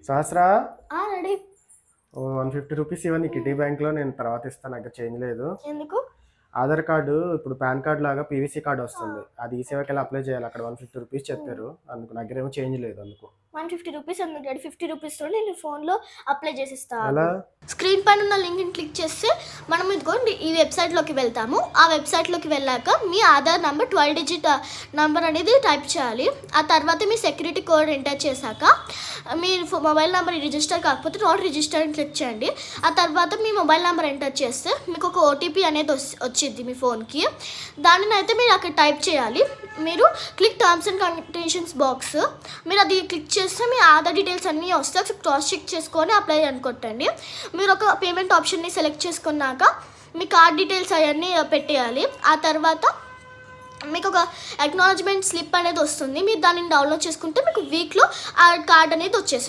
Sahasra ready. 150 rupees ఇవ్వండి kitty బ్యాంక్లో, నేను తర్వాత ఇస్తాను. నాకు చేంజ్ లేదు. ఎందుకు? ఆధార్ కార్డు ఇప్పుడు పాన్ కార్డు లాగా పీవీసీ కార్డు వస్తుంది, అది ఈ సేవకి అప్లై చేయాలి. అక్కడ 150 రూపీస్ చెప్పారు, అందుకు నా దగ్గర ఏమో చేంజ్ లేదు. అందుకు 150 రూపీస్ ఎందుకు డాడీ? 50 రూపీస్తో నేను ఫోన్లో అప్లై చేసిస్తాను. అలా స్క్రీన్ పైన ఉన్న లింక్ని క్లిక్ చేస్తే మనం ఇదిగోండి ఈ వెబ్సైట్లోకి వెళ్తాము. ఆ వెబ్సైట్లోకి వెళ్ళాక మీ ఆధార్ నెంబర్ 12 డిజిట్ నెంబర్ అనేది టైప్ చేయాలి. ఆ తర్వాత మీ సెక్యూరిటీ కోడ్ ఎంటర్ చేశాక మీ మొబైల్ నెంబర్ రిజిస్టర్ కాకపోతే నాట్ రిజిస్టర్ అని క్లిక్ చేయండి. ఆ తర్వాత మీ మొబైల్ నెంబర్ ఎంటర్ చేస్తే మీకు ఒక ఓటీపీ అనేది వచ్చింది మీ ఫోన్కి. దానిని అయితే మీరు అక్కడ టైప్ చేయాలి. మీరు click terms and conditions box, మీరు అది క్లిక్ చేస్తే మీ ఆధార్ డీటెయిల్స్ అన్నీ వస్తే క్రాస్ చెక్ చేసుకొని అప్లై అని కొట్టండి. మీరు ఒక పేమెంట్ ఆప్షన్ని సెలెక్ట్ చేసుకున్నాక మీ కార్డ్ డీటెయిల్స్ అవన్నీ పెట్టేయాలి. ఆ తర్వాత మీకు ఒక అక్నాలజ్మెంట్ స్లిప్ అనేది వస్తుంది. మీరు దానిని డౌన్లోడ్ చేసుకుంటే మీకు వీక్లో ఆ కార్డ్ అనేది వచ్చేస్తుంది.